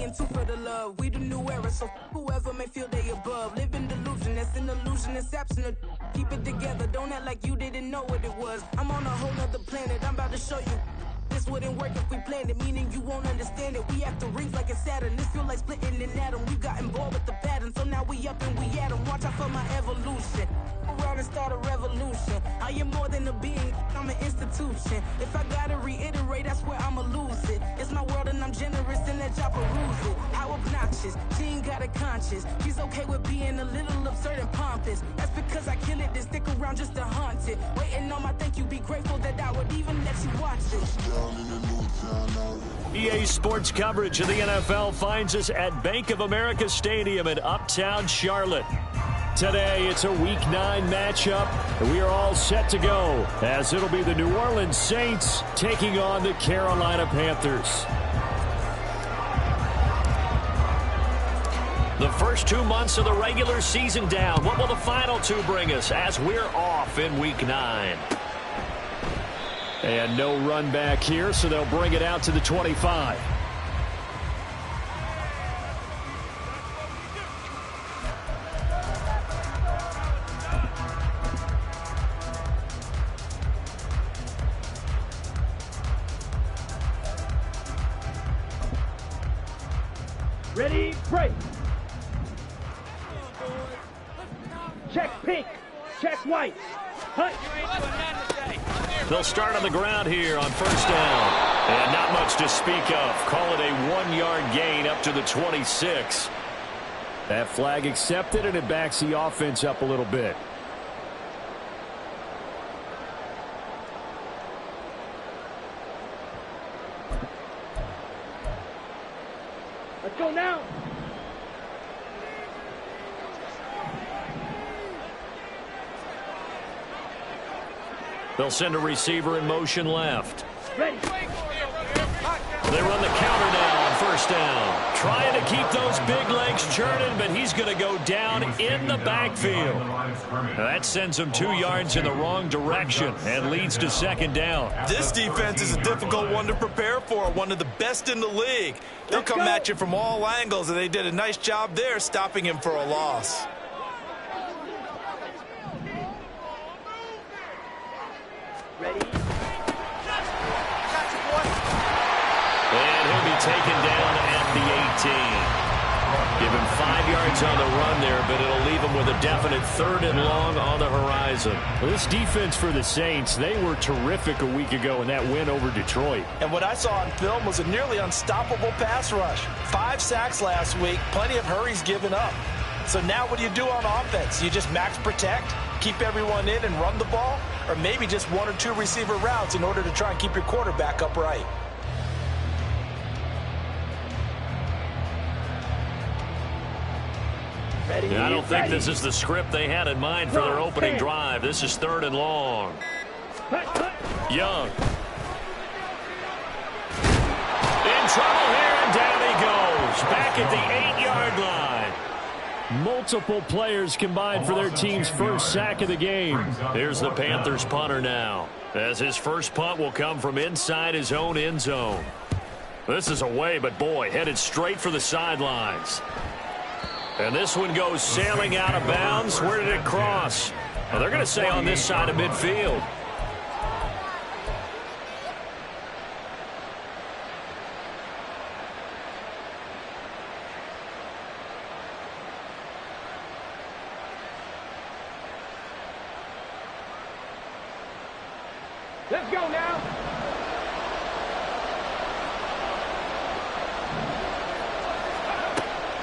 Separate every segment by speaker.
Speaker 1: being two for the love. We the new era, so whoever may feel they above. Living delusion, that's an illusion, that's absent. Keep it together, don't act like you didn't know what it was. I'm on a whole nother planet, I'm about to show you. This wouldn't work if we planned it, meaning you won't understand it. We have to rings like it's Saturn. This feel like splitting an atom. We got involved with the pattern, so now we up and we at 'em. Watch out for my evolution. Around and start a revolution. I am more than a being, I'm an institution. If I gotta reiterate, I swear I'ma lose it. It's my world and I'm generous and let y'all peruse it. How obnoxious, she ain't got a conscience. She's okay with being a little absurd and pompous. That's because I kill it, then stick around just to haunt it. Waiting on my thank you, be grateful that I would even let you watch it.
Speaker 2: EA Sports coverage of the NFL finds us at Bank of America Stadium in Uptown Charlotte. Today, it's a Week 9 matchup, and we are all set to go, as it'll be the New Orleans Saints taking on the Carolina Panthers. The first 2 months of the regular season down. What will the final 2 bring us as we're off in Week 9? And no run back here, so they'll bring it out to the 25.
Speaker 3: Ready, break. Check pink. Check white. Hut.
Speaker 2: They'll start on the ground here on first down. And not much to speak of. Call it a 1-yard gain up to the 26. That flag accepted, and it backs the offense up a little bit.
Speaker 3: Let's go now.
Speaker 2: They'll send a receiver in motion left.
Speaker 3: Ready.
Speaker 2: They run the counter now on first down. Trying to keep those big legs churning, but he's going to go down in the backfield. That sends him 2 yards in the wrong direction and leads to second down.
Speaker 4: This defense is a difficult one to prepare for, one of the best in the league. They'll come at you from all angles, and they did a nice job there stopping him for a loss.
Speaker 3: Ready.
Speaker 2: And he'll be taken down at the 18. Give him 5 yards on the run there, but it'll leave him with a definite 3rd and long on the horizon.
Speaker 5: Well, this defense for the Saints, they were terrific a week ago in that win over Detroit.
Speaker 4: And what I saw on film was a nearly unstoppable pass rush. 5 sacks last week, plenty of hurries given up. So now what do you do on offense? You just max protect, keep everyone in and run the ball, or maybe just 1 or 2 receiver routes in order to try and keep your quarterback upright.
Speaker 2: Ready, I don't think this is the script they had in mind for their opening drive. This is 3rd and long. Young. In trouble here, and down he goes. Back at the 8-yard line.
Speaker 5: Multiple players combined for their team's first sack of the game.
Speaker 2: Here's the Panthers punter now, as his first punt will come from inside his own end zone. This is away, but boy, headed straight for the sidelines. And this one goes sailing out of bounds. Where did it cross? Well, they're going to say on this side of midfield.
Speaker 3: Let's go now.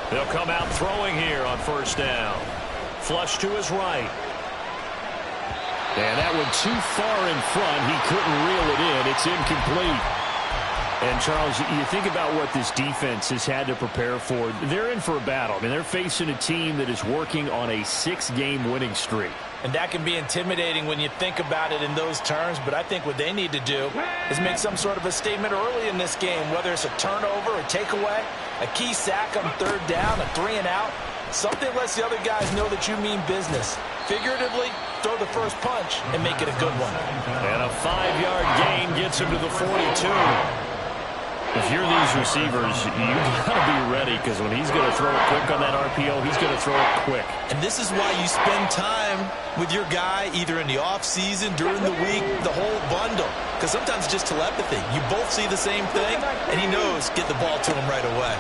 Speaker 2: They'll come out throwing here on first down. Flush to his right.
Speaker 5: And that one too far in front. He couldn't reel it in. It's incomplete. And, Charles, you think about what this defense has had to prepare for. They're in for a battle. I mean, they're facing a team that is working on a 6-game winning streak.
Speaker 4: And that can be intimidating when you think about it in those terms, but I think what they need to do is make some sort of a statement early in this game, whether it's a turnover, a takeaway, a key sack on 3rd down, a 3-and-out. Something lets the other guys know that you mean business. Figuratively, throw the first punch and make it a good one.
Speaker 2: And a 5-yard gain gets him to the 42.
Speaker 5: If you're these receivers, you got to be ready, because when he's going to throw it quick on that RPO, he's going to throw it quick.
Speaker 4: And this is why you spend time with your guy either in the offseason, during the week, the whole bundle. Because sometimes it's just telepathy. You both see the same thing, and he knows get the ball to him right away.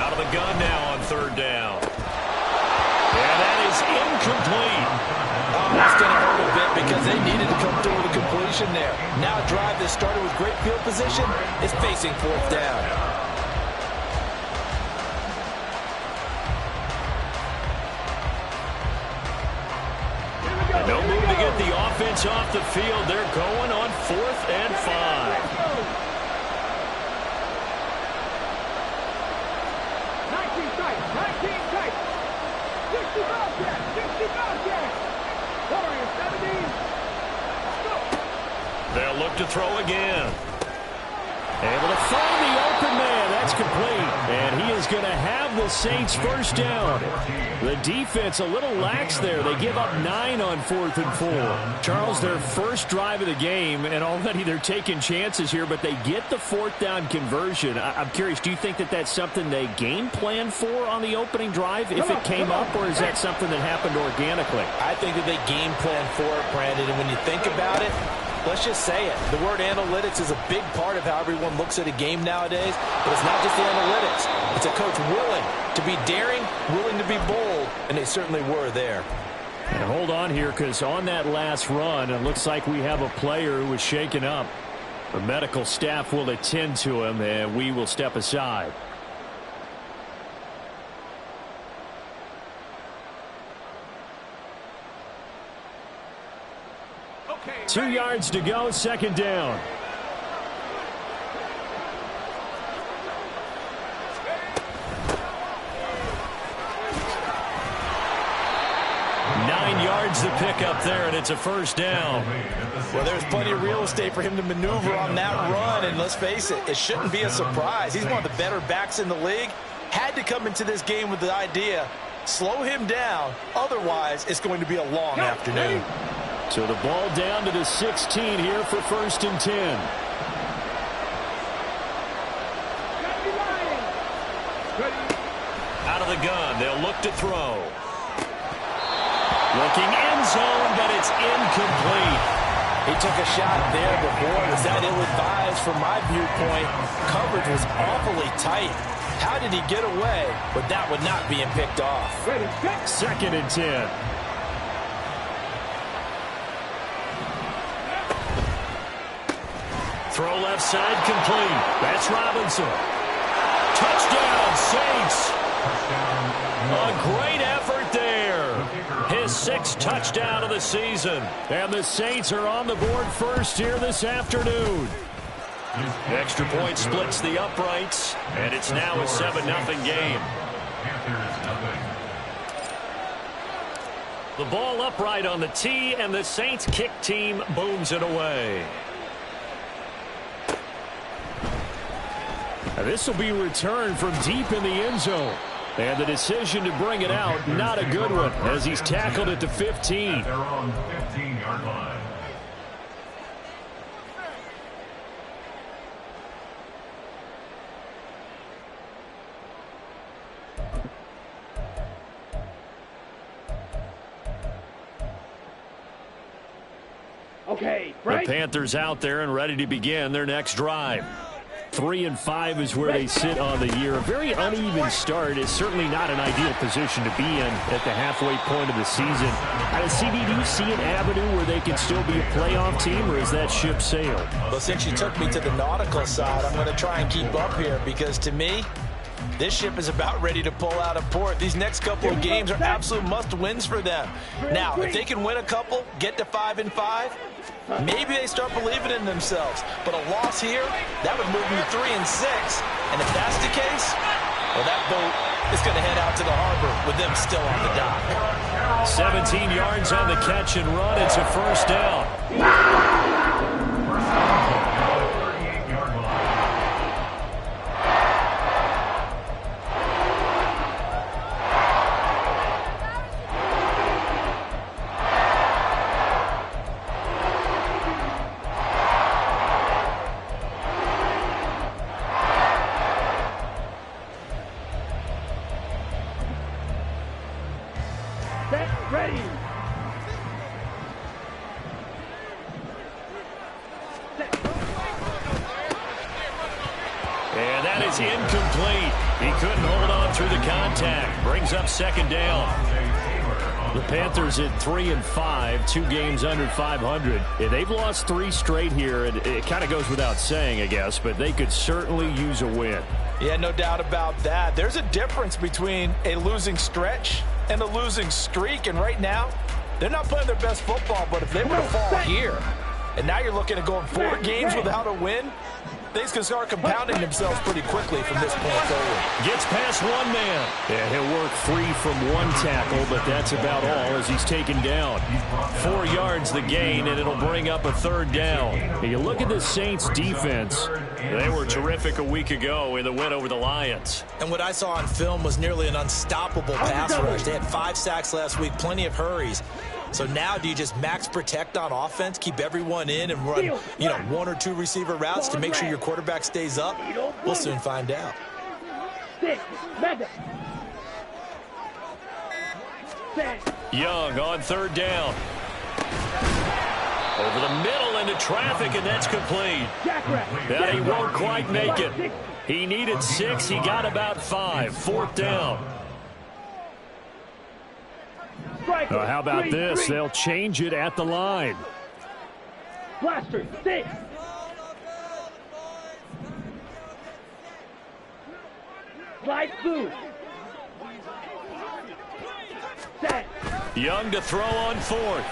Speaker 2: Out of the gun now on third down. And that is incomplete.
Speaker 4: Oh, that's going to hurt a bit because they needed to come through with a completion there. Now a drive that started with great field position is facing fourth down.
Speaker 2: No move to get the offense off the field. They're going on 4th and 5.
Speaker 3: 19 tight. 60 ball jack. Warriors 17.
Speaker 2: They'll look to throw again.
Speaker 5: Able to find the open man. That's complete. And he is going to have the Saints first down. The defense a little lax there. They give up 9 on 4th and 4. Charles, their first drive of the game, and already they're taking chances here, but they get the 4th down conversion. I'm curious, do you think that that's something they game plan for on the opening drive if it came up, or is that something that happened organically?
Speaker 4: I think that they game plan for it, Brandon, and when you think about it, let's just say it. The word analytics is a big part of how everyone looks at a game nowadays, but it's not just the analytics. It's a coach willing to be daring, willing to be bold, and they certainly were there.
Speaker 5: And hold on here, because on that last run, it looks like we have a player who was shaken up. The medical staff will attend to him, and we will step aside.
Speaker 3: Okay.
Speaker 5: 2 yards to go, second down. To pick up there, and it's a first down.
Speaker 4: Well, there's plenty of real estate for him to maneuver on that run, and let's face it, it shouldn't be a surprise. He's one of the better backs in the league. Had to come into this game with the idea, slow him down, otherwise it's going to be a long afternoon.
Speaker 5: So the ball down to the 16 here for 1st and 10.
Speaker 2: Out of the gun, they'll look to throw. Looking end zone, but it's incomplete.
Speaker 4: He took a shot there, but boy, was that ill-advised from my viewpoint. Coverage was awfully tight. How did he get away with that one not being picked off?
Speaker 5: 2nd and 10.
Speaker 2: Throw left side complete. That's Robinson. Touchdown, Saints. A great effort there. His 6th touchdown of the season.
Speaker 5: And the Saints are on the board first here this afternoon.
Speaker 2: Extra point splits the uprights, and it's now a 7-0 game. The ball upright on the tee, and the Saints kick team booms it away.
Speaker 5: Now this will be returned from deep in the end zone. And the decision to bring it out, not a good one, as he's tackled at the 15.
Speaker 6: They're on the 15-yard line.
Speaker 3: Okay,
Speaker 5: The
Speaker 3: break.
Speaker 5: Panthers out there and ready to begin their next drive. 3 and 5 is where they sit on the year. A very uneven start is certainly not an ideal position to be in at the halfway point of the season. CD, do you see an avenue where they can still be a playoff team, or is that ship sailed?
Speaker 4: Well, since you took me to the nautical side, I'm going to try and keep up here because to me, this ship is about ready to pull out of port. These next couple of games are absolute must-wins for them. Now, if they can win a couple, get to 5 and 5, maybe they start believing in themselves. But a loss here, that would move them to 3 and 6. And if that's the case, well, that boat is going to head out to the harbor with them still on the dock.
Speaker 5: 17 yards on the catch and run. It's a first down.
Speaker 2: that is incomplete. He couldn't hold on through the contact. Brings up second down. The Panthers at 3-5, 2 games under 500. Yeah, they've lost 3 straight here, and it kind of goes without saying, I guess, but they could certainly use a win.
Speaker 4: Yeah, no doubt about that. There's a difference between a losing stretch and a losing streak, and right now, they're not playing their best football, but if they were to fall here, and now you're looking at going 4 games without a win, things can start compounding themselves pretty quickly from this point forward.
Speaker 2: Gets past one man. Yeah, he'll work free from one tackle, but that's about all as he's taken down. 4 yards the gain, and it'll bring up a third down. And you look at the Saints defense. They were terrific a week ago in the win over the Lions.
Speaker 4: And what I saw on film was nearly an unstoppable pass rush. They had 5 sacks last week, plenty of hurries. So now do you just max protect on offense, keep everyone in, and run, 1 or 2 receiver routes to make sure your quarterback stays up? We'll soon find out.
Speaker 2: Young on third down. Over the middle into traffic, and that's complete. That he won't quite make it. He needed 6. He got about 5. Fourth down.
Speaker 5: How about this? They'll change it at the line.
Speaker 3: Blaster, 6. Slide 2. Set.
Speaker 2: Young to throw on 4th.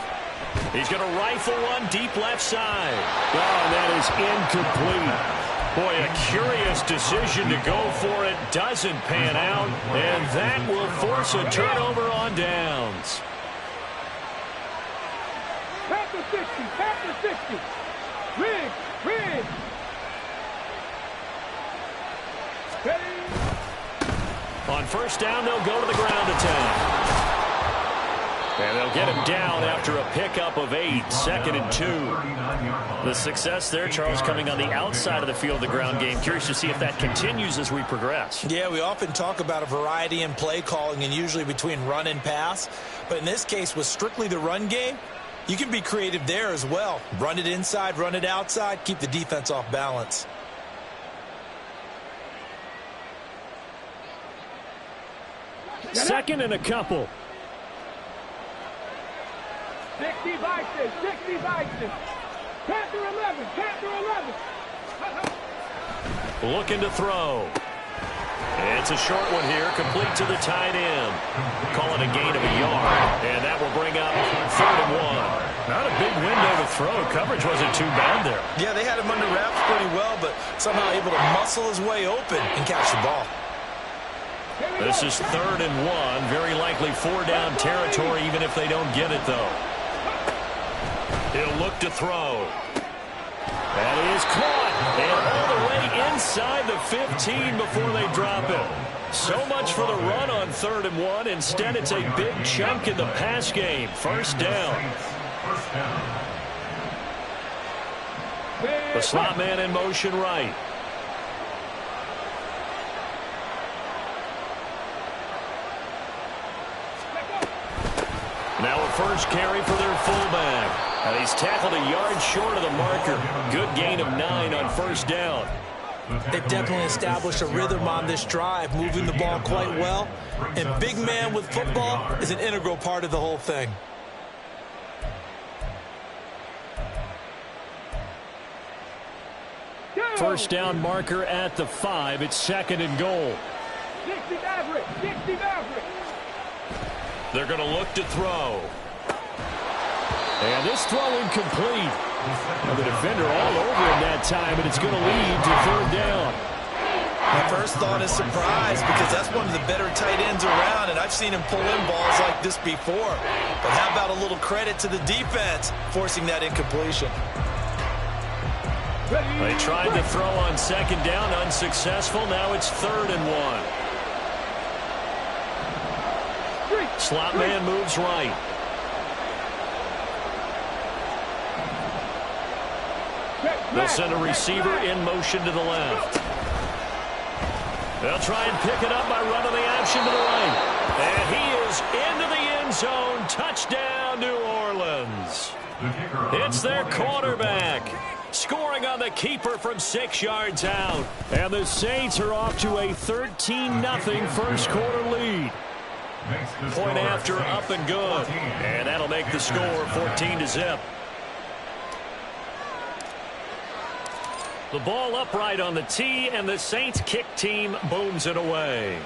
Speaker 2: He's going to rifle one deep left side.
Speaker 5: Oh, that is incomplete.
Speaker 2: Boy, a curious decision to go for it. Doesn't pan out, and that will force a turnover on downs.
Speaker 3: Panther 60, Panther 60. Rig.
Speaker 2: On first down, they'll go to the ground attack. And they'll get him down after a pickup of 8, 2nd and 2. The success there, Charles, coming on the outside of the field, the ground game. Curious to see if that continues as we progress.
Speaker 4: Yeah, we often talk about a variety in play calling and usually between run and pass. But in this case, with strictly the run game, you can be creative there as well. Run it inside, run it outside, keep the defense off balance.
Speaker 5: Second and a couple.
Speaker 3: 60 Bison, 60 Bison. Panther 11, Panther 11.
Speaker 2: Looking to throw. It's a short one here, complete to the tight end. Call it a gain of a yard, and that will bring up 3rd and 1.
Speaker 5: Not a big window to throw. Coverage wasn't too bad there.
Speaker 4: Yeah, they had him under wraps pretty well, but somehow able to muscle his way open and catch the ball.
Speaker 2: This is 3rd and 1. Very likely 4-down territory, even if they don't get it, though. He'll look to throw. That is caught. And all the way inside the 15 before they drop it. So much for the run on 3rd and 1. Instead, it's a big chunk in the pass game. First down. The slot man in motion right. Now a first carry for their fullback. And he's tackled a yard short of the marker. Good gain of 9 on first down.
Speaker 4: They've definitely established a rhythm on this drive, moving the ball quite well. And big man with football is an integral part of the whole thing.
Speaker 5: First down marker at the 5. It's 2nd and goal.
Speaker 3: 60 Maverick, 60 Maverick.
Speaker 2: They're going to look to throw.
Speaker 5: And this throw incomplete. And the defender all over him that time, but it's going to lead to 3rd down.
Speaker 4: My first thought is surprise because that's one of the better tight ends around, and I've seen him pull in balls like this before. But how about a little credit to the defense forcing that incompletion?
Speaker 2: They tried to throw on 2nd down, unsuccessful. Now it's 3rd and 1. Slot man moves right. They'll send a receiver in motion to the left. They'll try and pick it up by running the option to the right. And he is into the end zone. Touchdown, New Orleans. It's their quarterback. Scoring on the keeper from 6 yards out.
Speaker 5: And the Saints are off to a 13-0 first quarter lead.
Speaker 2: Point after, up and good. And that'll make the score 14-0. The ball upright on the tee, and the Saints kick team booms it away.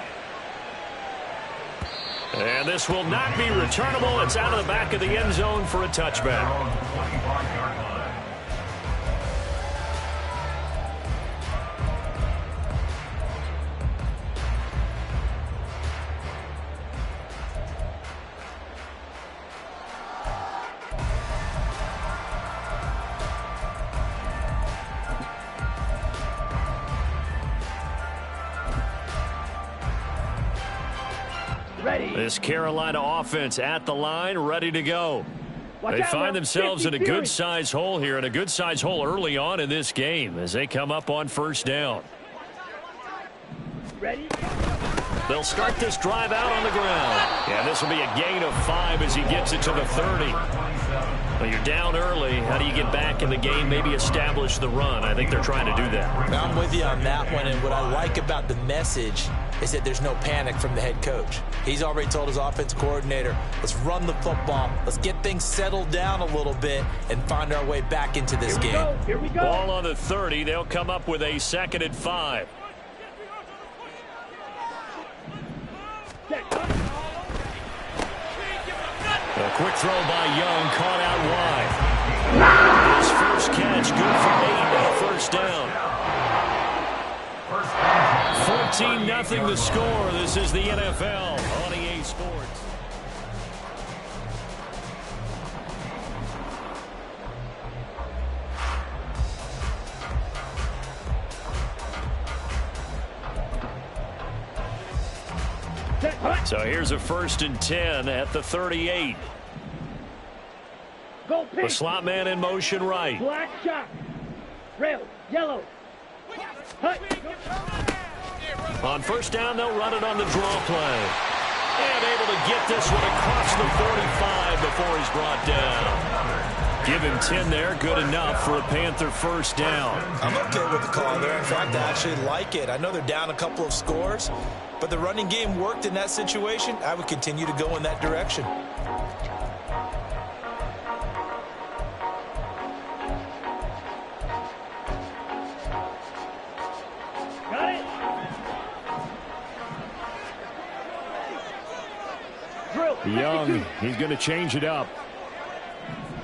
Speaker 2: And this will not be returnable. It's out of the back of the end zone for a touchback. This Carolina offense at the line, ready to go. They find themselves in a good-sized hole here, and a good-sized hole early on in this game as they come up on first down.
Speaker 3: Ready?
Speaker 2: They'll start this drive out on the ground. And this will be a gain of 5 as he gets it to the 30. Well, you're down early. How do you get back in the game, maybe establish the run? I think they're trying to do that.
Speaker 4: I'm with you on that one, and what I like about the message is that there's no panic from the head coach. He's already told his offensive coordinator, let's run the football, let's get things settled down a little bit and find our way back into this game.
Speaker 3: Here we go.
Speaker 2: Ball on the 30. They'll come up with a 2nd and 5. A quick throw by Young, caught out wide. His first catch, good for 8 and a first down. 14-0 the score. This is the NFL on EA Sports. So here's a 1st and 10 at the 38.
Speaker 3: Go
Speaker 2: The slot man in motion right.
Speaker 3: Black shot. Rail. Yellow. Hut.
Speaker 2: On first down, they'll run it on the draw play. And able to get this one across the 45 before he's brought down. Give him 10 there. Good enough for a Panther first down.
Speaker 4: I'm okay with the call there. In fact, I actually like it. I know they're down a couple of scores, but the running game worked in that situation. I would continue to go in that direction.
Speaker 3: Got it. Drill.
Speaker 5: Young, he's going to change it up.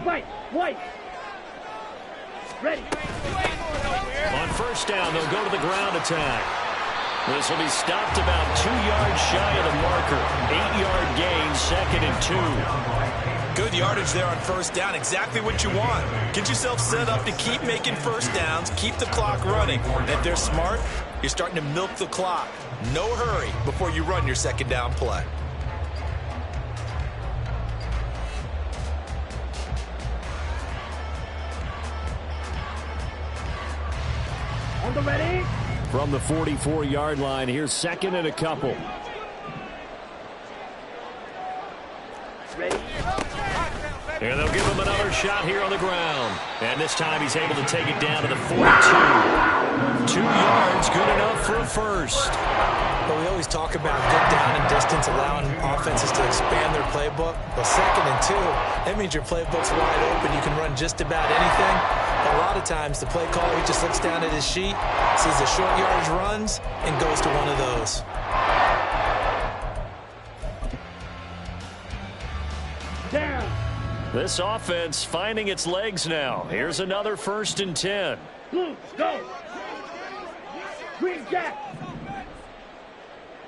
Speaker 3: Right. White. Ready.
Speaker 2: On first down, they'll go to the ground attack. This will be stopped about 2 yards shy of the marker. 8-yard gain, 2nd and 2.
Speaker 4: Good yardage there on first down. Exactly what you want. Get yourself set up to keep making first downs, keep the clock running. And if they're smart, you're starting to milk the clock. No hurry before you run your 2nd down play.
Speaker 3: On the ready.
Speaker 5: From the 44-yard line, here's 2nd and a couple.
Speaker 3: Ready.
Speaker 2: And they'll give him another shot here on the ground. And this time he's able to take it down to the 42. 2 yards, good enough for a first.
Speaker 4: But we always talk about good down and distance, allowing offenses to expand their playbook. Well, 2nd and 2, that means your playbook's wide open. You can run just about anything. But a lot of times, the play caller, he just looks down at his sheet, sees the short yardage runs, and goes to one of those.
Speaker 3: Down.
Speaker 2: This offense finding its legs now. Here's another 1st and 10.
Speaker 3: Blue. Go. Green jack.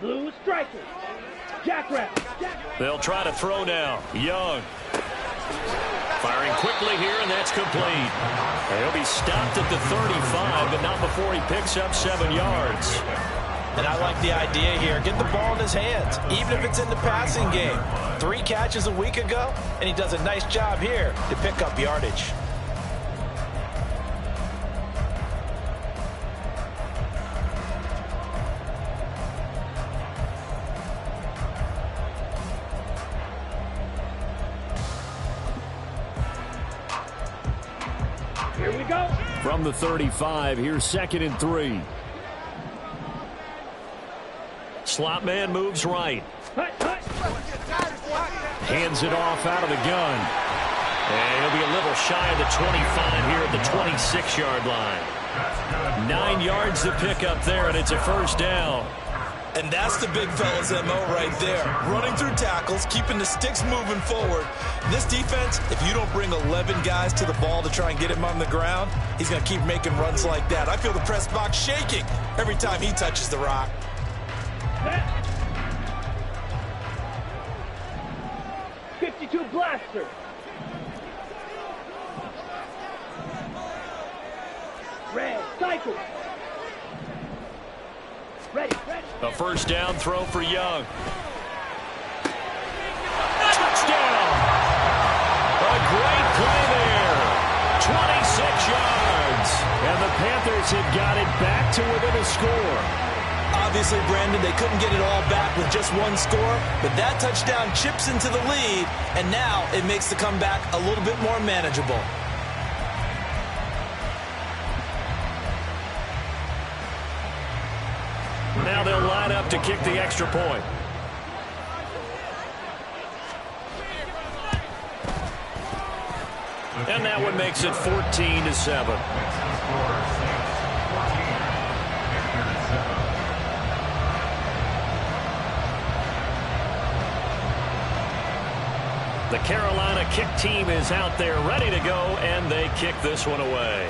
Speaker 3: Blue striker. Jackrabbit.
Speaker 2: They'll try to throw now. Young. Firing quickly here, and that's complete. He'll be stopped at the 35, but not before he picks up 7 yards.
Speaker 4: And I like the idea here. Get the ball in his hands, even if it's in the passing game. 3 catches a week ago, and he does a nice job here to pick up yardage.
Speaker 3: Here we go.
Speaker 5: From the 35, here's 2nd and 3.
Speaker 2: Slot man moves right.
Speaker 5: Hands it off out of the gun.
Speaker 2: And he'll be a little shy of the 25 here at the 26-yard line. 9 yards to pick up there, and it's a first down.
Speaker 4: And that's the big fella's MO right there. Running through tackles, keeping the sticks moving forward. This defense, if you don't bring 11 guys to the ball to try and get him on the ground, he's going to keep making runs like that. I feel the press box shaking every time he touches the rock.
Speaker 3: 52 blaster. Red, cycle. Ready.
Speaker 2: A first down throw for Young. Touchdown! A great play there. 26 yards.
Speaker 5: And the Panthers have got it back to within a score.
Speaker 4: Obviously, Brandon, they couldn't get it all back with just one score, but that touchdown chips into the lead, and now it makes the comeback a little bit more manageable.
Speaker 2: Now they'll line up to kick the extra point. And that one makes it 14-7. The Carolina kick team is out there ready to go, and they kick this one away.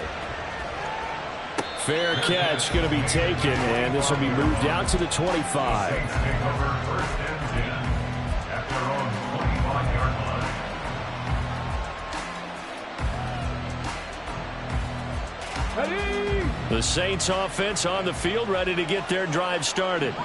Speaker 5: Fair catch going to be taken, and this will be moved out to the 25.
Speaker 2: The Saints offense on the field, ready to get their drive started.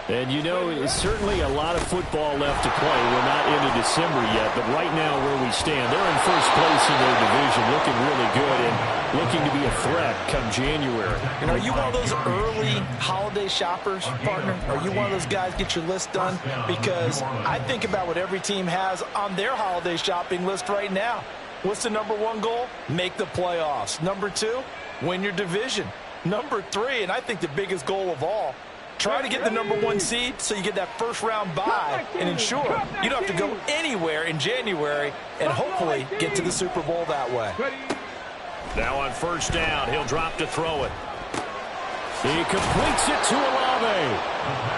Speaker 5: And you know, it's certainly a lot of football left to play. We're not into December yet, but right now where we stand, they're in first place in their division, looking really good and looking to be a threat come January.
Speaker 4: And are you one of those early holiday shoppers, partner? Are you one of those guys get your list done? Because I think about what every team has on their holiday shopping list right now. What's the #1 goal? Make the playoffs. #2, win your division. #3, and I think the biggest goal of all, try to get the #1 seed so you get that first-round bye and ensure you don't have to go anywhere in January and hopefully get to the Super Bowl that way.
Speaker 2: Now on first down, he'll drop to throw it.
Speaker 5: He completes it to Olave.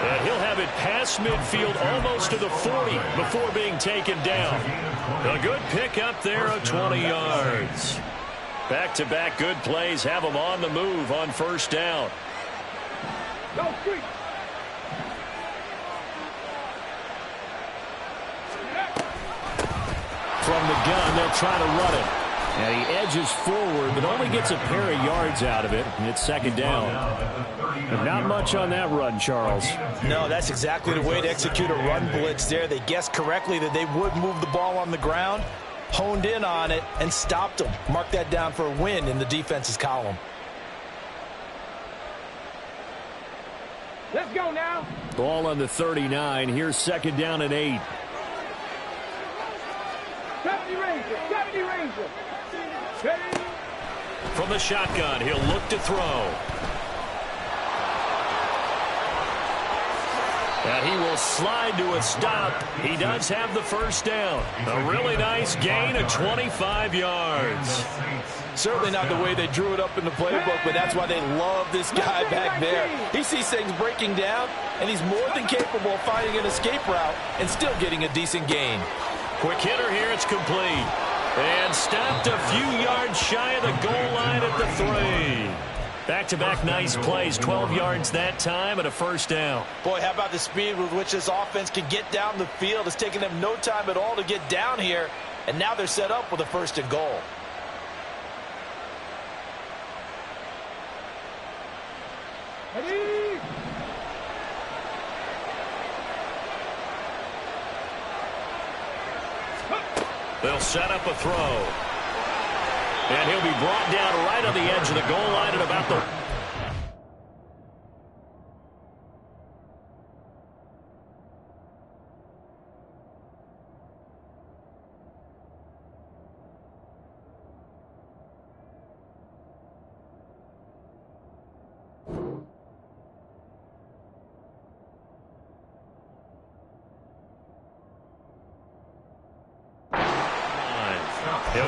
Speaker 2: And he'll have it past midfield almost to the 40 before being taken down. A good pickup there of 20 yards. Back-to-back good plays have him on the move on first down.
Speaker 3: Go street.
Speaker 5: From the gun, they'll try to run it. And he edges forward, but only gets a pair of yards out of it, and it's second down. But not much on that run, Charles.
Speaker 4: No, that's exactly the way to execute a run blitz there. They guessed correctly that they would move the ball on the ground, honed in on it, and stopped them. Mark that down for a win in the defense's column.
Speaker 3: Let's go now.
Speaker 5: Ball on the 39. Here's second down and 8.
Speaker 3: 70 Ranger. 70 Ranger. Ready.
Speaker 2: From the shotgun, he'll look to throw. And he will slide to a stop. He does have the first down. A really nice gain of 25 yards.
Speaker 4: Certainly not the way they drew it up in the playbook, but that's why they love this guy back there. He sees things breaking down, and he's more than capable of finding an escape route and still getting a decent gain.
Speaker 2: Quick hitter here, it's complete. And stopped a few yards shy of the goal line at the 3. Back-to-back nice plays, 12 yards that time and a first down.
Speaker 4: Boy, how about the speed with which this offense can get down the field? It's taken them no time at all to get down here, and now they're set up with a first and goal.
Speaker 3: Ready.
Speaker 2: They'll set up a throw. And he'll be brought down right on the edge of the goal line at about the...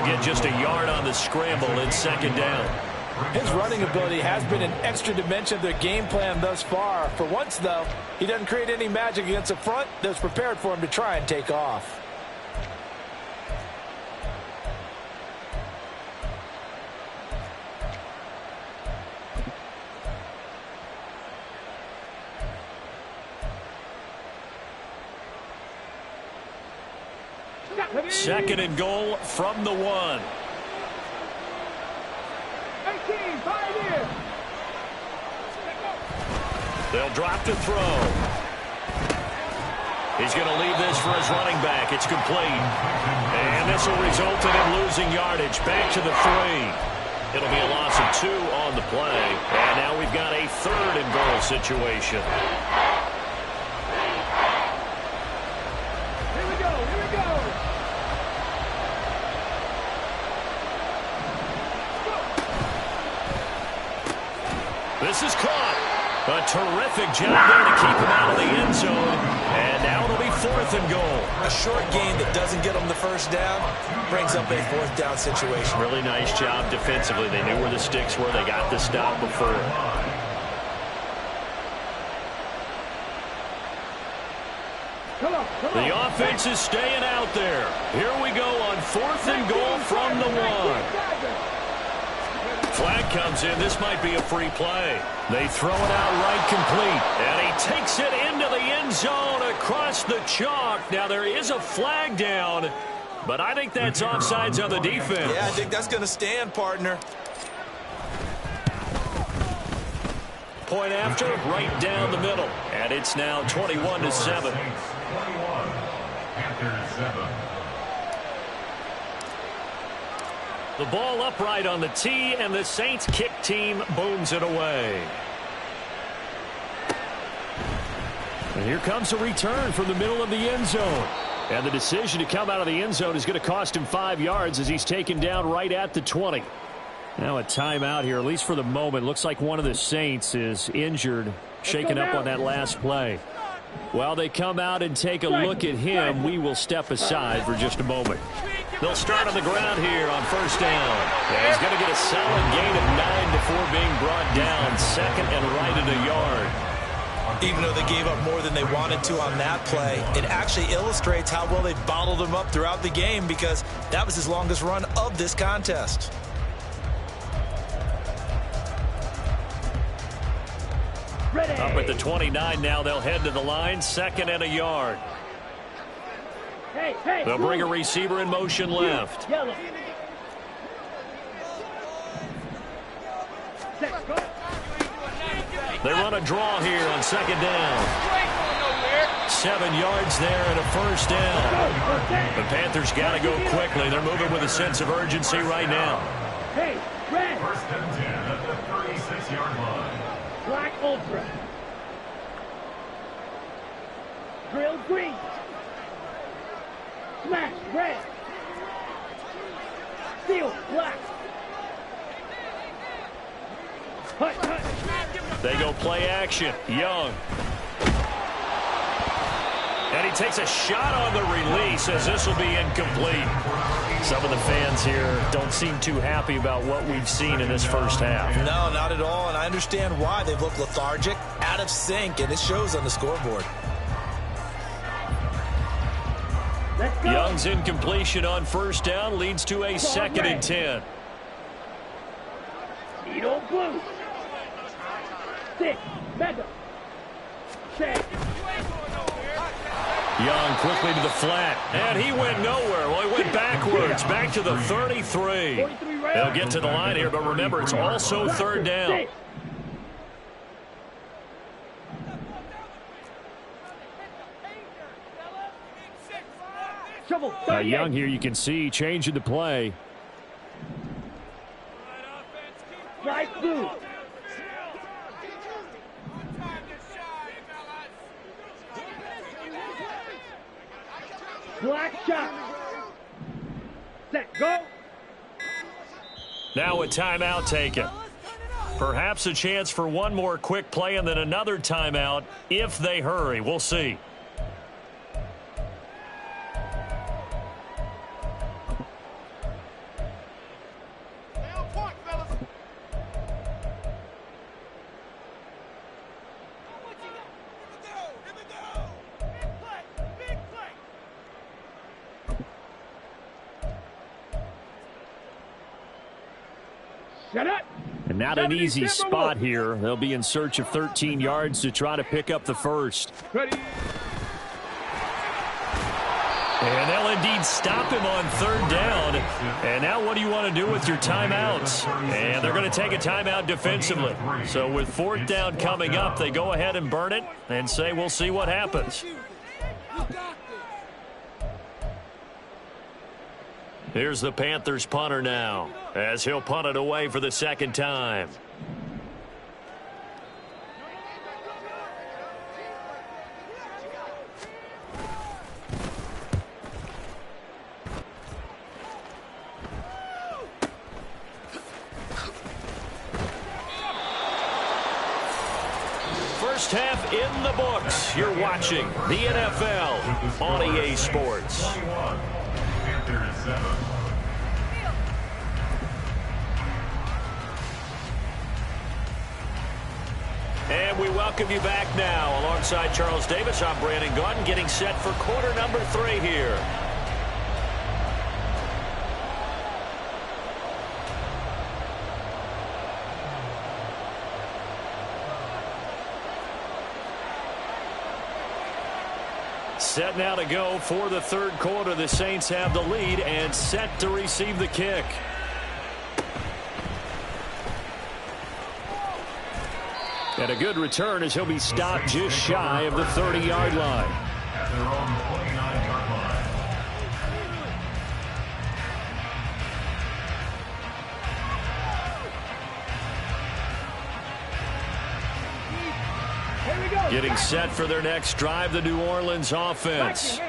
Speaker 2: They'll get just a yard on the scramble in second down.
Speaker 4: His running ability has been an extra dimension of their game plan thus far. For once, though, he doesn't create any magic against the front that's prepared for him to try and take off.
Speaker 2: Second and goal from the 1.
Speaker 3: 18, Pioneer.
Speaker 2: They'll drop to throw. He's going to leave this for his running back. It's complete. And this will result in him losing yardage. Back to the 3. It'll be a loss of 2 on the play. And now we've got a third and goal situation.
Speaker 3: Here we go, here we go.
Speaker 2: This is caught. A terrific job there to keep him out of the end zone. And now it'll be 4th and goal.
Speaker 4: A short gain that doesn't get them the first down brings up a 4th down situation.
Speaker 2: Really nice job defensively. They knew where the sticks were. They got the stop before.
Speaker 3: Come on, come on.
Speaker 2: The offense is staying out there. Here we go on 4th and goal from the 1. Flag comes in. This might be a free play. They throw it out right complete. And he takes it into the end zone across the chalk. Now there is a flag down, but I think that's offsides on the defense.
Speaker 4: Yeah, I think that's going to stand, partner.
Speaker 2: Point after, right down the middle. And it's now 21-7.
Speaker 6: 21. Panthers 7.
Speaker 2: The ball upright on the tee, and the Saints kick team booms it away. And here comes a return from the middle of the end zone. And the decision to come out of the end zone is going to cost him 5 yards as he's taken down right at the 20. Now a timeout here, at least for the moment. Looks like one of the Saints is injured, shaken up on that last play. While they come out and take a look at him, we will step aside for just a moment. They'll start on the ground here on 1st down. And he's going to get a solid gain of 9 before being brought down. 2nd and right at a yard.
Speaker 4: Even though they gave up more than they wanted to on that play, it actually illustrates how well they bottled him up throughout the game, because that was his longest run of this contest.
Speaker 3: Ready.
Speaker 2: Up at the 29 now, they'll head to the line. 2nd and a yard.
Speaker 3: Hey, hey.
Speaker 2: They'll bring a receiver in motion left.
Speaker 3: Yellow. Set, go.
Speaker 2: They run a draw here on 2nd down. 7 yards there and a 1st down. The Panthers got to go quickly. They're moving with a sense of urgency right now.
Speaker 3: Hey, red.
Speaker 6: 1st and 10 at the 36-yard line.
Speaker 3: Black ultra. Drill green. Smash red. Steel black. Hut, hut.
Speaker 2: They go play action. Young. And he takes a shot on the release as this will be incomplete. Some of the fans here don't seem too happy about what we've seen in this first half.
Speaker 4: No, not at all, and I understand why. They've looked lethargic, out of sync, and it shows on the scoreboard.
Speaker 3: Let's go.
Speaker 2: Young's incompletion on 1st down leads to a 2nd and 10.
Speaker 3: Needle blue. 6. Mega. Check.
Speaker 2: Young quickly to the flat, and he went nowhere. Well, he went backwards, back to the 33. They'll get to the line here, but remember, it's also 3rd down.
Speaker 5: Young here, you can see, changing the play.
Speaker 3: Light blue. Black shot. Set, go.
Speaker 2: Now a timeout taken. Perhaps a chance for one more quick play and then another timeout if they hurry. We'll see.
Speaker 3: Shut up.
Speaker 5: And not an easy spot here. They'll be in search of 13 yards to try to pick up the first.
Speaker 3: Ready.
Speaker 2: And they'll indeed stop him on third down. And now what do you want to do with your timeouts? And they're going to take a timeout defensively. So with fourth down coming up, they go ahead and burn it and say we'll see what happens. Here's the Panthers punter now, as he'll punt it away for the second time. First half in the books. You're watching the NFL on EA Sports. And we welcome you back now. Alongside Charles Davis, I'm Brandon Gaudin, getting set for quarter number 3 here. Set now to go for the third quarter. The Saints have the lead and set to receive the kick. And a good return as he'll be stopped just shy of the 30-yard line.
Speaker 6: At their own 29-yard line.
Speaker 2: Getting set for their next drive, the New Orleans offense.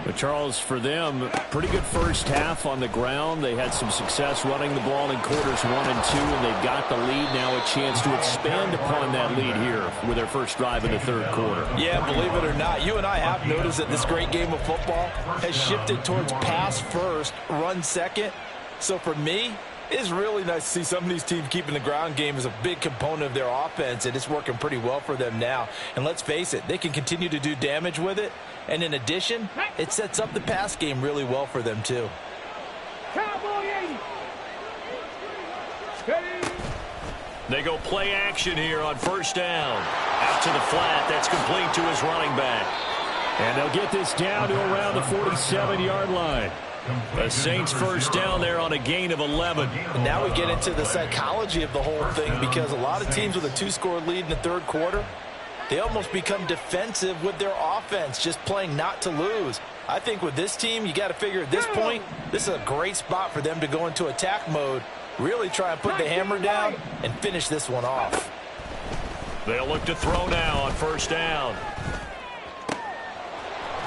Speaker 5: But Charles, for them, pretty good first half on the ground. They had some success running the ball in quarters 1 and 2, and they've got the lead now, a chance to expand upon that lead here with their first drive in the third quarter.
Speaker 4: Yeah, believe it or not, you and I have noticed that this great game of football has shifted towards pass first, run second. So for me, it's really nice to see some of these teams keeping the ground game as a big component of their offense, and it's working pretty well for them now. And let's face it, they can continue to do damage with it. And in addition, it sets up the pass game really well for them too.
Speaker 2: They go play action here on first down. Out to the flat. That's complete to his running back.
Speaker 5: And they'll get this down to around the 47-yard line.
Speaker 2: The Saints first down there on a gain of 11.
Speaker 4: And now we get into the psychology of the whole thing, because a lot of teams with a 2-score lead in the third quarter, they almost become defensive with their offense, just playing not to lose. I think with this team, you got to figure at this point, this is a great spot for them to go into attack mode, really try and put the hammer down and finish this one off.
Speaker 2: They'll look to throw now on first down.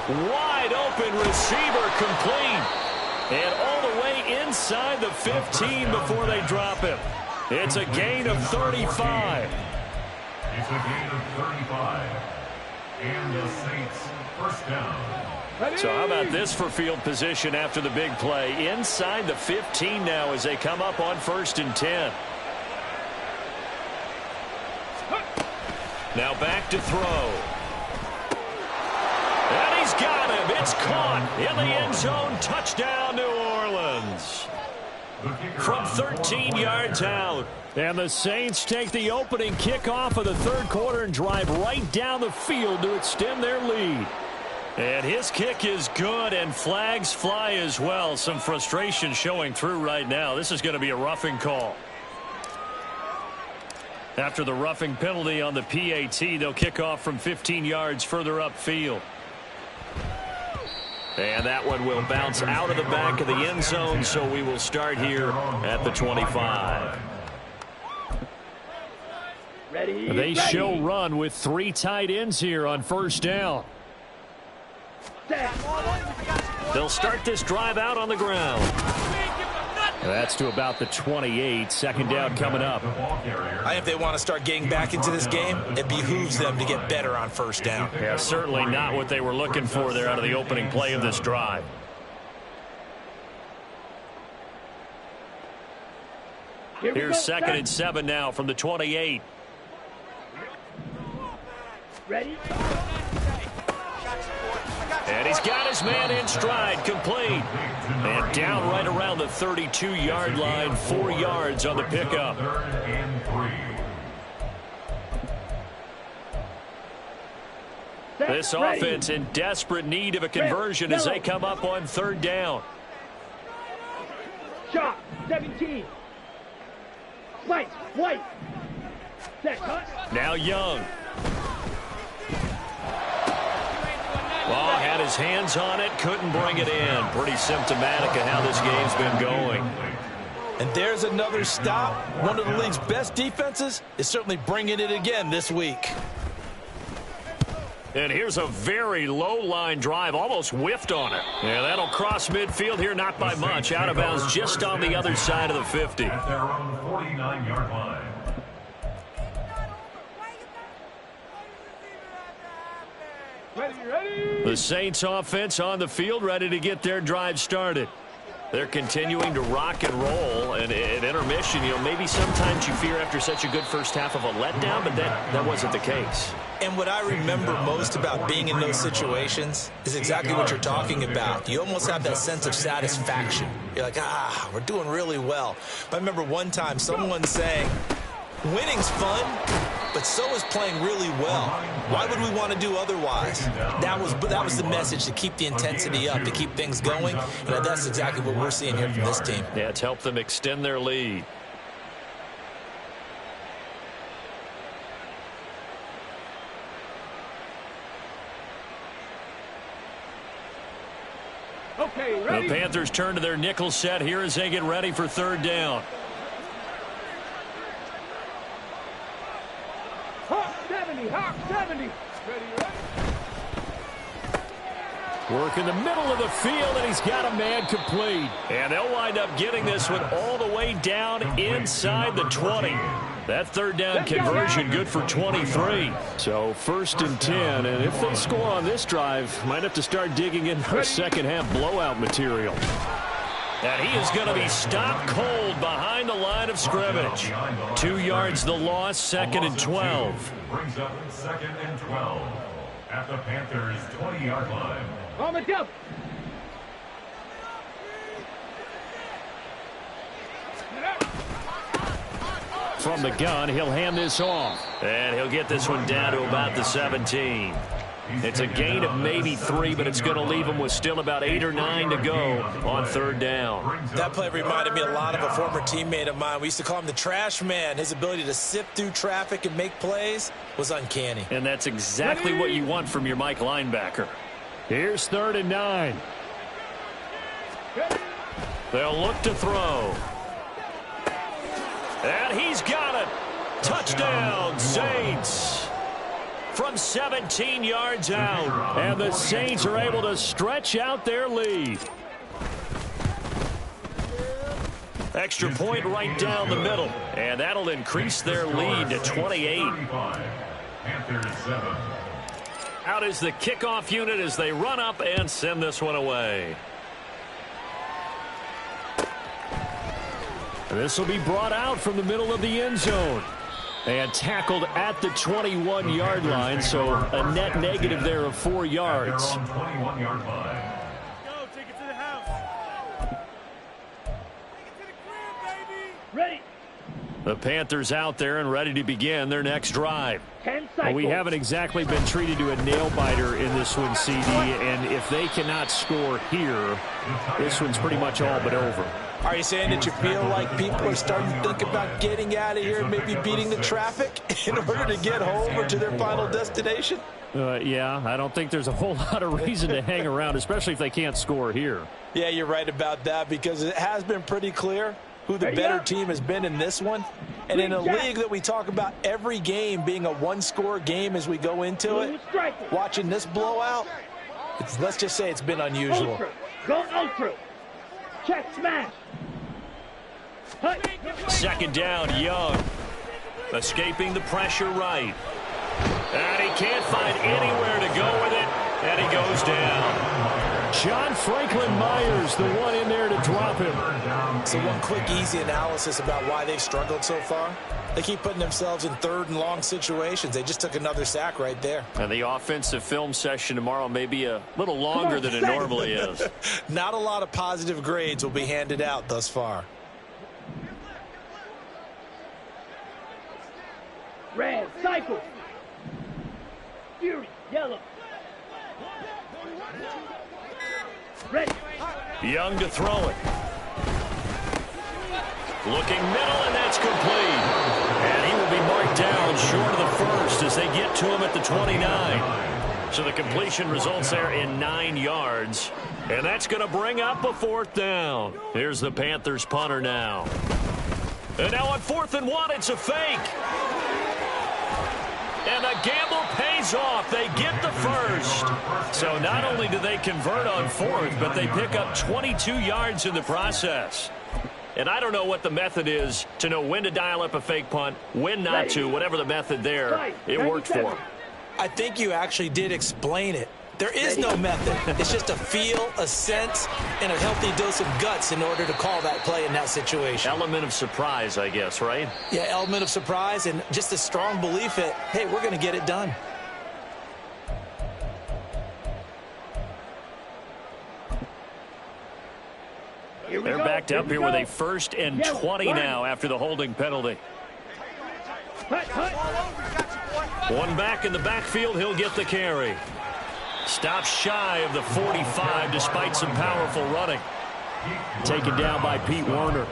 Speaker 2: Wide open receiver, complete. And all the way inside the 15 before they drop him. It's a gain of 35.
Speaker 6: It's a gain of 35. And the Saints first down.
Speaker 2: So how about this for field position after the big play? Inside the 15 now as they come up on 1st and 10. Now back to throw. And he's got him. It's caught in the end zone. Touchdown, New Orleans. From 13 yards out.
Speaker 5: And the Saints take the opening kickoff of the third quarter and drive right down the field to extend their lead.
Speaker 2: And his kick is good, and flags fly as well. Some frustration showing through right now. This is going to be a roughing call. After the roughing penalty on the PAT, they'll kick off from 15 yards further upfield. And that one will bounce out of the back of the end zone, so we will start here at the 25.
Speaker 5: They show run with 3 tight ends here on first down.
Speaker 2: They'll start this drive out on the ground.
Speaker 5: That's to about the 28. Second down coming up.
Speaker 4: I think if they want to start getting back into this game, it behooves them to get better on first down.
Speaker 2: Yeah, certainly not what they were looking for there out of the opening play of this drive. Here's 2nd and 7 now from the 28.
Speaker 3: Ready?
Speaker 2: And he's got his man in stride, complete. And down right around the 32-yard line, 4 yards on the pickup. This offense in desperate need of a conversion as they come up on 3rd down.
Speaker 3: Shot, 17. Spike, white. Set, cut.
Speaker 2: Now Young. Well, had his hands on it, couldn't bring it in. Pretty symptomatic of how this game's been going.
Speaker 4: And there's another stop. One of the league's best defenses is certainly bringing it again this week.
Speaker 2: And here's a very low line drive, almost whiffed on it. Yeah, that'll cross midfield here, not by much. Out of bounds just on the other side of the 50.
Speaker 6: At their own 49-yard line.
Speaker 3: Ready.
Speaker 2: The Saints offense on the field, ready to get their drive started. They're continuing to rock and roll, and at intermission, maybe sometimes you fear after such a good first half of a letdown, but that wasn't the case.
Speaker 4: And what I remember most about being in those situations is exactly what you're talking about. You almost have that sense of satisfaction. You're like, we're doing really well. But I remember one time someone saying, winning's fun, but so is playing really well. Why would we want to do otherwise? That was the message, to keep the intensity up, to keep things going. And that's exactly what we're seeing here from this team.
Speaker 2: Yeah, it's helped them extend their lead.
Speaker 3: Okay, ready.
Speaker 2: The Panthers turn to their nickel set here as they get ready for 3rd down.
Speaker 3: Hawk 70, Hawk 70. Ready.
Speaker 2: Work in the middle of the field, and he's got a man complete. And they'll wind up getting this one all the way down inside the 20. That 3rd down conversion good for 23. So 1st and 10, and if they score on this drive, might have to start digging in for second half blowout material. And he is going to be stopped cold behind the line of scrimmage. 2 yards the loss, 2nd and 12.
Speaker 6: Brings up 2nd and 12 at the Panthers' 20-yard line.
Speaker 3: On the jump.
Speaker 2: From the gun, he'll hand this off. And he'll get this one down to about the 17. It's a gain of maybe 3, but it's going to leave him with still about 8 or 9 to go on 3rd down.
Speaker 4: That play reminded me a lot of a former teammate of mine. We used to call him the trash man. His ability to sift through traffic and make plays was uncanny.
Speaker 2: And that's exactly what you want from your Mike linebacker. Here's 3rd and 9. They'll look to throw. And he's got it. Touchdown, Saints. From 17 yards out. And the Saints are able to stretch out their lead. Extra point right down the middle. And that'll increase their lead to 28.
Speaker 6: Panthers 7.
Speaker 2: Out is the kickoff unit as they run up and send this one away. This will be brought out from the middle of the end zone. And tackled at the 21-yard line, so a net negative there of 4 yards.
Speaker 6: 21-yard line.
Speaker 3: Go, take it to the house. Take it to the crib, baby. Ready.
Speaker 2: The Panthers out there and ready to begin their next drive.
Speaker 3: 10 cycles.
Speaker 2: We haven't exactly been treated to a nail-biter in this one, CD, and if they cannot score here, this one's pretty much all but over.
Speaker 4: Are you saying that you feel like people are starting to think about getting out of here and maybe beating the traffic in order to get home or to their final destination?
Speaker 2: Yeah, I don't think there's a whole lot of reason to hang around, especially if they can't score here.
Speaker 4: Yeah, you're right about that, because it has been pretty clear who the better team has been in this one. And in a league that we talk about every game being a one-score game as we go into it, watching this blowout, let's just say it's been unusual.
Speaker 3: Go ultra. Check smash.
Speaker 2: Second down, Young. Escaping the pressure right. And he can't find anywhere to go with it. And he goes down.
Speaker 5: John Franklin Myers, the one in there to drop him.
Speaker 4: So one quick, easy analysis about why they've struggled so far. They keep putting themselves in third and long situations. They just took another sack right there.
Speaker 2: And the offensive film session tomorrow may be a little longer than it normally is.
Speaker 4: Not a lot of positive grades will be handed out thus far.
Speaker 7: Red, cycle. Fury, yellow. Ready.
Speaker 2: Young to throw it. Looking middle, and that's complete. And he will be marked down short of the first as they get to him at the 29. So the completion results there in 9 yards. And that's going to bring up a 4th down. Here's the Panthers punter now. And now on 4th and 1, it's a fake. And the gamble pays off. They get the first. So not only do they convert on 4th, but they pick up 22 yards in the process. And I don't know what the method is to know when to dial up a fake punt, when not to, whatever the method there. It worked for them.
Speaker 4: I think you actually did explain it. There is no method. It's just a feel, a sense, and a healthy dose of guts in order to call that play in that situation.
Speaker 2: Element of surprise, I guess, right?
Speaker 4: Yeah, element of surprise and just a strong belief that, hey, we're going to get it done.
Speaker 2: They're backed up here with a 1st and 20 now after the holding penalty. One back in the backfield, he'll get the carry. Stops shy of the 45 despite some powerful running.
Speaker 5: Taken down by Pete Werner.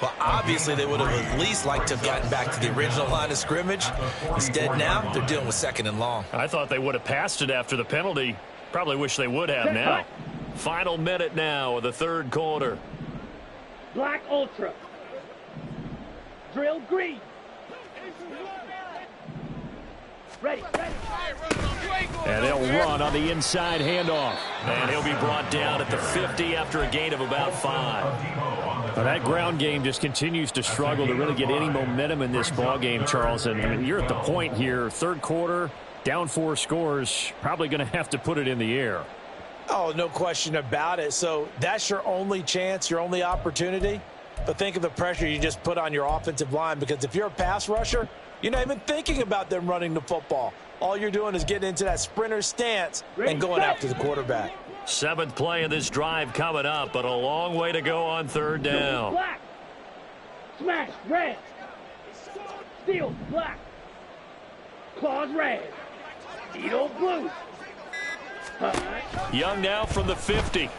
Speaker 4: Well, obviously they would have at least liked to have gotten back to the original line of scrimmage. Instead now, they're dealing with 2nd and long.
Speaker 2: I thought they would have passed it after the penalty. Probably wish they would have now. Final minute now of the 3rd quarter.
Speaker 7: Black Ultra. Drill green. Ready.
Speaker 5: And they'll run on the inside handoff.
Speaker 2: And he'll be brought down at the 50 after a gain of about 5.
Speaker 5: Well, that ground game just continues to struggle to really get any momentum in this ball game, Charles. And I mean, you're at the point here, 3rd quarter, down 4 scores, probably going to have to put it in the air.
Speaker 4: Oh, no question about it. So that's your only chance, your only opportunity. But think of the pressure you just put on your offensive line, because if you're a pass rusher, you're not even thinking about them running the football. All you're doing is getting into that sprinter stance and going after the quarterback.
Speaker 2: 7th play of this drive coming up, but a long way to go on 3rd down.
Speaker 7: Black. Smash, red. Steel, black. Claws, red. Needle, blue.
Speaker 2: Young now from the 50.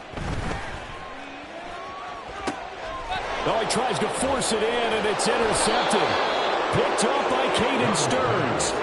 Speaker 5: Oh, he tries to force it in, and it's intercepted. Picked up by Caden Stearns.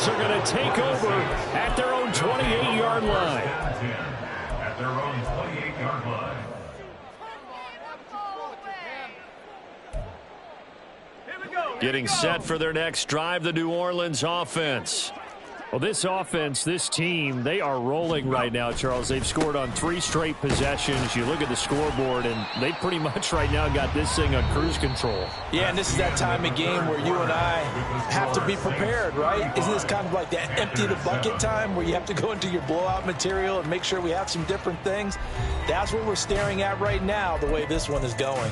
Speaker 5: are going to take over at their own 28-yard line.
Speaker 6: At their own 28-yard line.
Speaker 2: Getting set for their next drive, the New Orleans offense.
Speaker 5: Well, this offense, this team, they are rolling right now, Charles. They've scored on 3 straight possessions. You look at the scoreboard, and they pretty much right now got this thing on cruise control.
Speaker 4: Yeah, and this is that time of game where you and I have to be prepared, right? Isn't this kind of like that empty the bucket time where you have to go into your blowout material and make sure we have some different things? That's what we're staring at right now, the way this one is going.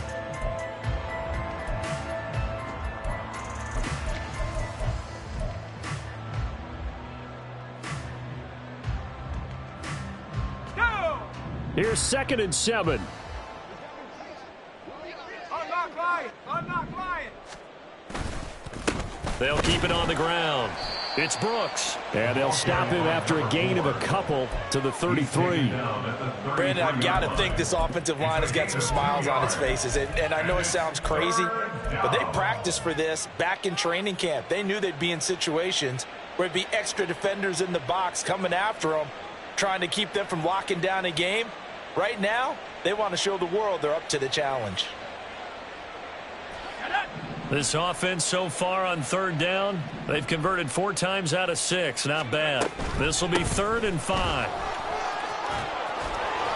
Speaker 5: Here's 2nd and 7.
Speaker 3: I'm not flying.
Speaker 2: They'll keep it on the ground. It's Brooks.
Speaker 5: And they'll stop him after a gain of a couple to the 33.
Speaker 4: Brandon, I've got to think this offensive line has got some smiles on its faces. And I know it sounds crazy, but they practiced for this back in training camp. They knew they'd be in situations where it'd be extra defenders in the box coming after them, trying to keep them from locking down a game. Right now, they want to show the world they're up to the challenge.
Speaker 2: This offense so far on 3rd down, they've converted 4 times out of 6. Not bad. This will be 3rd and 5.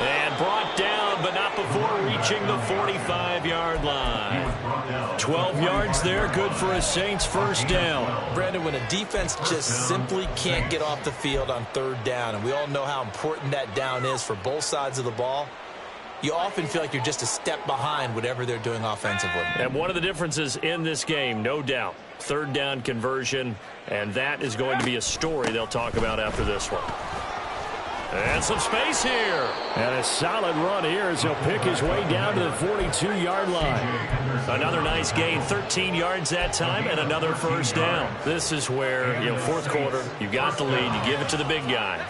Speaker 2: And brought down, but not before reaching the 45-yard line. 12 yards there, good for a Saints first down.
Speaker 4: Brandon, when a defense just simply can't get off the field on 3rd down, and we all know how important that down is for both sides of the ball, you often feel like you're just a step behind whatever they're doing offensively.
Speaker 2: And one of the differences in this game, no doubt, 3rd down conversion, and that is going to be a story they'll talk about after this one. And some space here.
Speaker 5: And a solid run here as he'll pick his way down to the 42-yard line.
Speaker 2: Another nice gain, 13 yards that time, and another first down. This is where, 4th quarter, you got the lead, you give it to the big guy.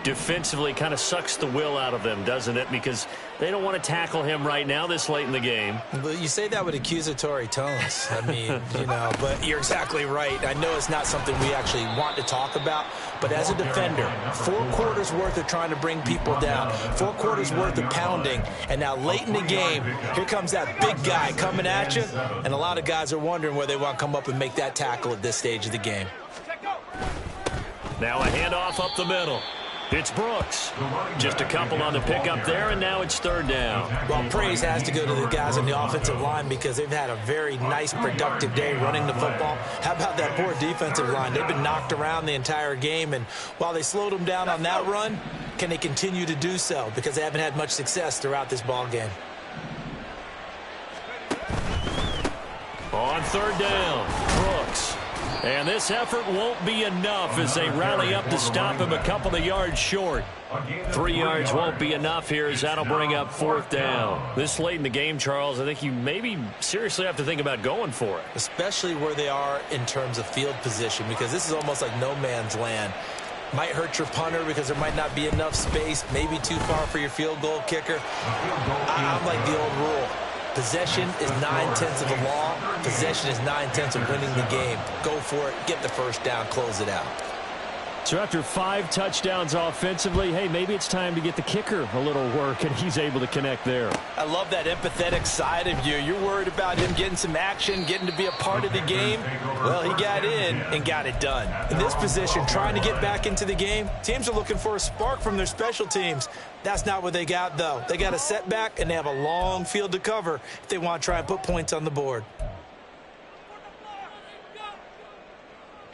Speaker 2: Defensively kind of sucks the will out of them, doesn't it? Because they don't want to tackle him right now this late in the game.
Speaker 4: But you say that with accusatory tones. I mean, but you're exactly right. I know it's not something we actually want to talk about, but as a defender, 4 quarters worth of trying to bring people down, 4 quarters worth of pounding, and now late in the game, here comes that big guy coming at you, and a lot of guys are wondering where they want to come up and make that tackle at this stage of the game.
Speaker 2: Now a handoff up the middle. It's Brooks. Just a couple on the pickup there, and now it's 3rd down.
Speaker 4: Well, praise has to go to the guys on the offensive line because they've had a very nice, productive day running the football. How about that poor defensive line? They've been knocked around the entire game, and while they slowed them down on that run, can they continue to do so? Because they haven't had much success throughout this ball game.
Speaker 2: On 3rd down, Brooks. And this effort won't be enough as they rally up to stop him a couple of yards short. 3 yards won't be enough here as that'll bring up 4th down. This late in the game, Charles, I think you maybe seriously have to think about going for it.
Speaker 4: Especially where they are in terms of field position, because this is almost like no man's land. Might hurt your punter because there might not be enough space, maybe too far for your field goal kicker. I'm like the old rule. Possession is 9/10 of the law. Possession is 9/10 of winning the game. Go for it. Get the first down. Close it out.
Speaker 5: So after 5 touchdowns offensively, hey, maybe it's time to get the kicker a little work, and he's able to connect there.
Speaker 4: I love that empathetic side of you. You're worried about him getting some action, getting to be a part of the game. Well, he got in and got it done. In this position, trying to get back into the game, teams are looking for a spark from their special teams. That's not what they got, though. They got a setback, and they have a long field to cover if they want to try and put points on the board.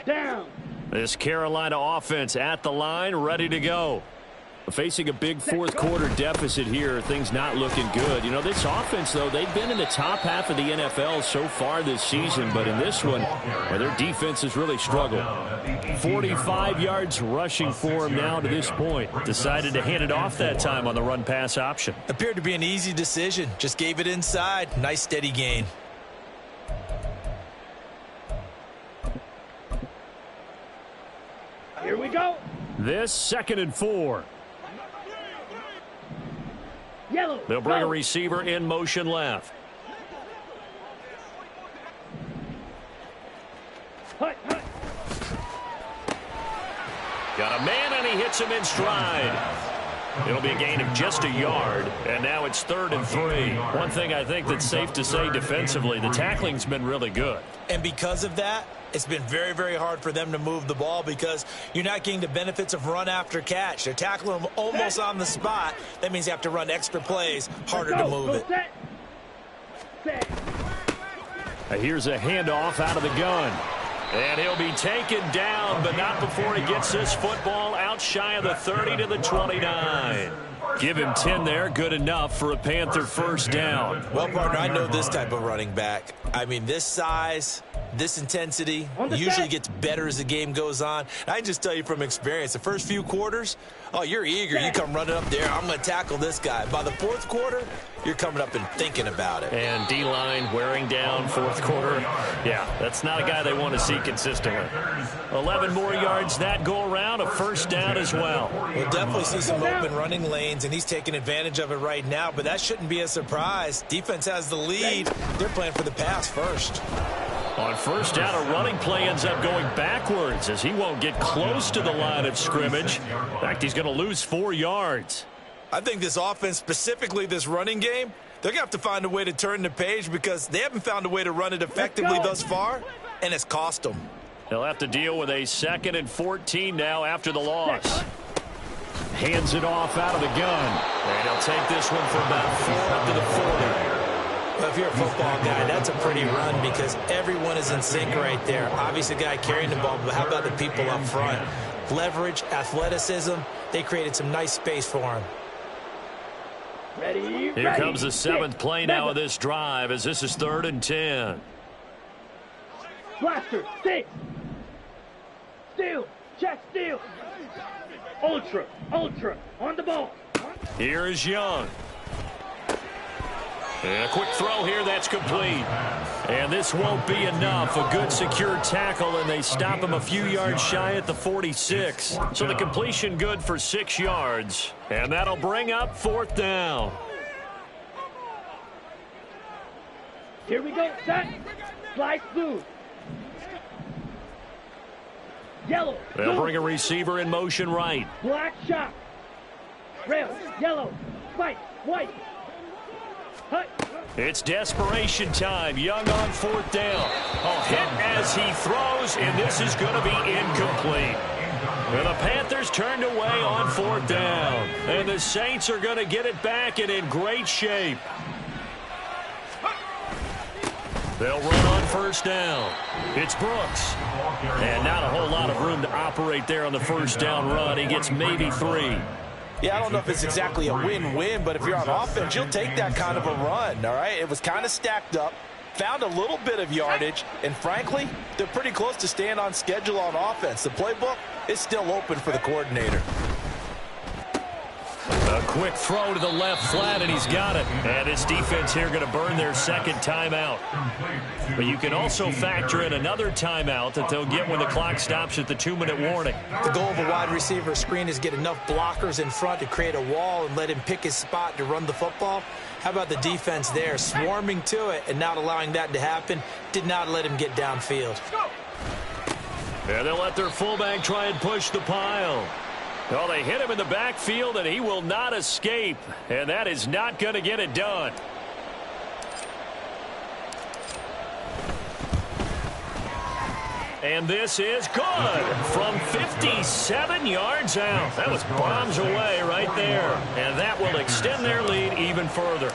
Speaker 7: Down.
Speaker 2: This Carolina offense at the line, ready to go.
Speaker 5: Facing a big 4th quarter deficit here, things not looking good. This offense, though, they've been in the top half of the NFL so far this season, but in this one, their defense has really struggled. 45 yards rushing for him now to this point. Decided to hand it off that time on the run-pass option.
Speaker 4: Appeared to be an easy decision. Just gave it inside. Nice, steady gain.
Speaker 7: Here we go.
Speaker 5: This 2nd and 4.
Speaker 7: Yellow.
Speaker 2: They'll bring
Speaker 7: go.
Speaker 2: a receiver in motion left.
Speaker 7: Hut, hut.
Speaker 2: gets him in stride. It'll be a gain of just a yard, and now it's 3rd and 3. One thing I think that's safe to say defensively, the tackling's been really good.
Speaker 4: And because of that, it's been very, very hard for them to move the ball because you're not getting the benefits of run after catch. They're tackling them almost on the spot. That means you have to run extra plays, harder to move it.
Speaker 5: Here's a handoff out of the gun.
Speaker 2: And he'll be taken down, but not before he gets this football out shy of the 30 to the 29.
Speaker 5: Give him 10 there. Good enough for a Panther first down.
Speaker 4: Well, partner, I know this type of running back. I mean, this size, this intensity usually gets better as the game goes on. And I can just tell you from experience, the first few quarters, oh, you're eager. You come running up there. I'm going to tackle this guy. By the 4th quarter, you're coming up and thinking about it.
Speaker 2: And D-line wearing down 4th quarter. Yeah, that's not a guy they want to see consistently. 11 more yards that go around, a first down as well.
Speaker 4: We'll definitely see some open running lanes, and he's taking advantage of it right now, but that shouldn't be a surprise. Defense has the lead. They're playing for the pass first.
Speaker 2: On first down, a running play ends up going backwards as he won't get close to the line of scrimmage. In fact, he's going to lose 4 yards.
Speaker 4: I think this offense, specifically this running game, they're going to have to find a way to turn the page because they haven't found a way to run it effectively thus far, and it's cost them.
Speaker 2: They'll have to deal with a 2nd and 14 now after the loss.
Speaker 5: Hands it off out of the gun.
Speaker 2: And he'll take this one for about 4 up to the 40.
Speaker 4: Well, if you're a football guy, that's a pretty run because everyone is in sync right there. Obviously, the guy carrying the ball, but how about the people up front? Leverage, athleticism, they created some nice space for him.
Speaker 2: Here comes the 7th play now of this drive as this is 3rd and 10.
Speaker 7: Blaster, 6. Steal, check, steal. Ultra, on the ball.
Speaker 2: Here is Young. And a quick throw here, that's complete. And this won't be enough. A good secure tackle, and they stop him a few yards shy at the 46. So the completion good for 6 yards. And that'll bring up 4th down.
Speaker 7: Here we go, set. Slice blue. Yellow.
Speaker 2: They'll bring a receiver in motion right.
Speaker 7: Black shot. Rail, yellow, spike, white. Hut.
Speaker 2: It's desperation time. Young on 4th down. A hit as he throws, and this is going to be incomplete. And the Panthers turned away on 4th down. And the Saints are going to get it back and in great shape. They'll run on first down. It's Brooks. And not a whole lot of room to operate there on the first down run. He gets maybe 3.
Speaker 4: Yeah, I don't know if it's exactly a win-win, but if you're on offense, you'll take that kind of a run, all right? It was kind of stacked up, found a little bit of yardage, and frankly, they're pretty close to staying on schedule on offense. The playbook is still open for the coordinator.
Speaker 2: A quick throw to the left flat, and he's got it. And this defense here going to burn their 2nd timeout. But you can also factor in another timeout that they'll get when the clock stops at the 2-minute warning.
Speaker 4: The goal of a wide receiver screen is get enough blockers in front to create a wall and let him pick his spot to run the football. How about the defense there, swarming to it and not allowing that to happen? Did not let him get downfield.
Speaker 2: And they'll let their fullback try and push the pile. Well, they hit him in the backfield, and he will not escape. And that is not going to get it done. And this is good from 57 yards out. That was bombs away right there. And that will extend their lead even further.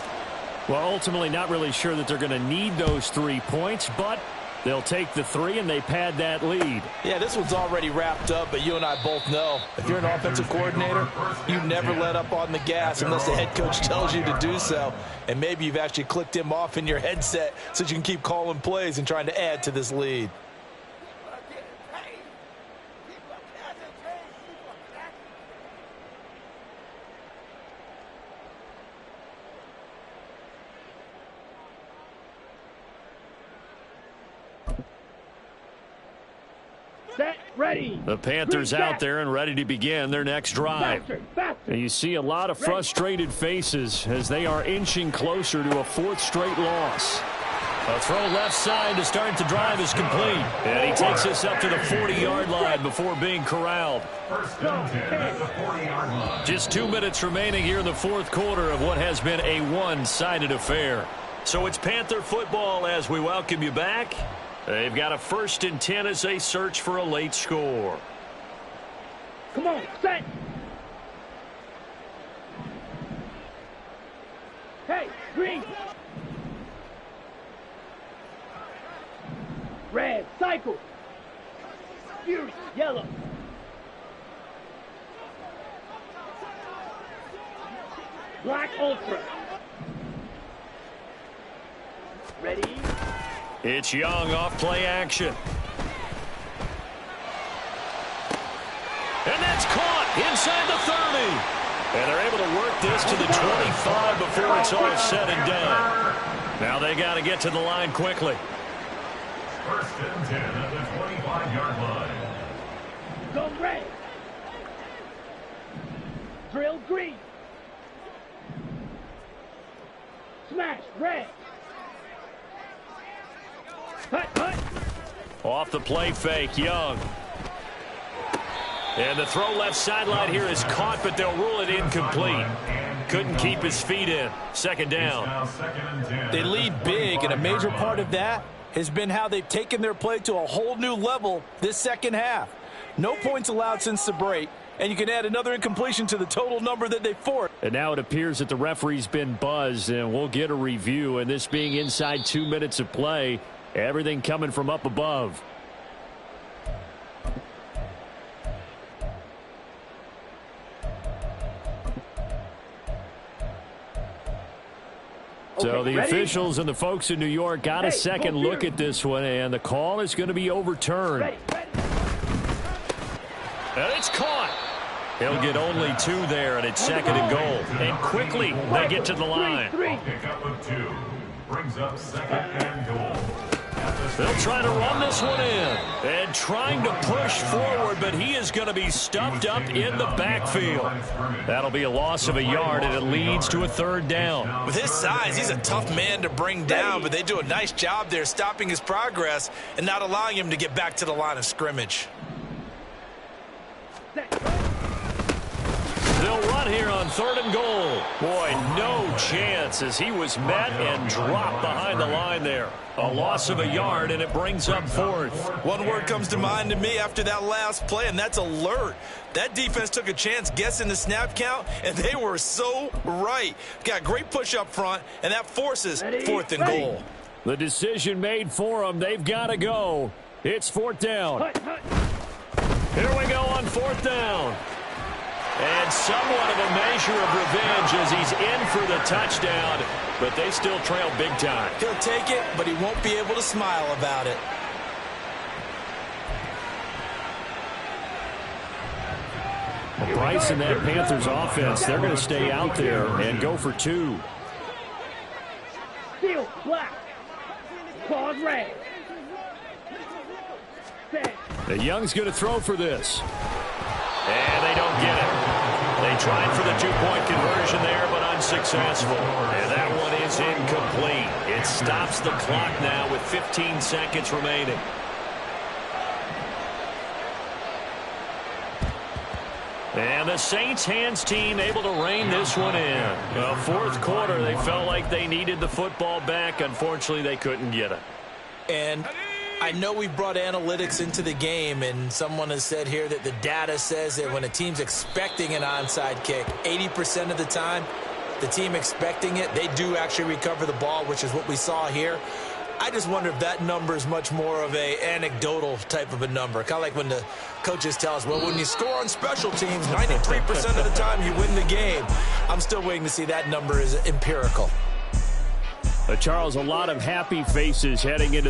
Speaker 5: Well, ultimately not really sure that they're going to need those 3 points, but they'll take the 3 and they pad that lead.
Speaker 4: Yeah, this one's already wrapped up, but you and I both know if you're an offensive coordinator, you never let up on the gas unless the head coach tells you to do so. And maybe you've actually clicked him off in your headset so you can keep calling plays and trying to add to this lead.
Speaker 7: Set, ready.
Speaker 2: The Panthers out there and ready to begin their next drive.
Speaker 7: Faster, faster.
Speaker 5: And you see a lot of frustrated faces as they are inching closer to a 4th straight loss. A throw left side to start the drive is complete. And he takes us up to the 40-yard line before being corralled.
Speaker 6: First down 10 at the 40-yard line.
Speaker 5: Just 2 minutes remaining here in the fourth quarter of what has been a one-sided affair.
Speaker 2: So it's Panther football as we welcome you back. They've got a 1st and 10 as they search for a late score.
Speaker 7: Come on, set. Hey, green. Red, cycle. Fury, yellow. Black, ultra. Ready?
Speaker 2: It's Young off play action. And that's caught inside the 30. And they're able to work this to the 25 before it's all said and done. Now they got to get to the line quickly.
Speaker 6: First and 10 at the 25-yard line.
Speaker 7: Go red. Drill green. Smash red. Hut, hut.
Speaker 2: Off the play fake, Young. And the throw left sideline here is caught, but they'll rule it incomplete. Couldn't keep his feet in. Second down.
Speaker 4: They lead big, and a major part of that has been how they've taken their play to a whole new level this second half. No points allowed since the break, and you can add another incompletion to the total number that they forced.
Speaker 5: And now it appears that the referee's been buzzed, and we'll get a review. And this being inside 2 minutes of play, everything coming from up above. So the officials and the folks in New York got a second look at this one, and the call is going to be overturned.
Speaker 2: And it's caught. He'll get only 2 there, and it's 2nd and goal. And quickly, they get to the line.
Speaker 6: Pick up of 2. Brings up 2nd and goal.
Speaker 2: They'll try to run this one in. And trying to push forward, but he is going to be stuffed up in the backfield. That'll be a loss of a yard, and it leads to a 3rd down.
Speaker 4: With his size, he's a tough man to bring down, but they do a nice job there stopping his progress and not allowing him to get back to the line of scrimmage.
Speaker 2: They'll run here on 3rd and goal. Boy, no chance as he was met and dropped behind the line there. A loss of a yard, and it brings up 4th.
Speaker 4: One word comes to mind to me after that last play, and that's alert. That defense took a chance guessing the snap count, and they were so right. Got great push up front, and that forces 4th and goal.
Speaker 5: The decision made for them. They've got to go. It's 4th down.
Speaker 2: Here we go on 4th down. And somewhat of a measure of revenge as he's in for the touchdown, but they still trail big time.
Speaker 4: He'll take it, but he won't be able to smile about it.
Speaker 5: Well, Bryce and that Panthers offense, they're going to stay out there and go for 2.
Speaker 7: Steel black. Claws red.
Speaker 5: The Young's going to throw for this.
Speaker 2: And they don't get it. They tried for the 2-point conversion there, but unsuccessful. And that one is incomplete. It stops the clock now with 15 seconds remaining. And the Saints hands team able to rein this one in. The 4th quarter, they felt like they needed the football back. Unfortunately, they couldn't get it.
Speaker 4: And I know we brought analytics into the game, and someone has said here that the data says that when a team's expecting an onside kick, 80% of the time, the team expecting it, they do actually recover the ball, which is what we saw here. I just wonder if that number is much more of a anecdotal type of a number. Kind of like when the coaches tell us, well, when you score on special teams, 93% of the time you win the game. I'm still waiting to see that number is empirical.
Speaker 5: Charles, a lot of happy faces heading into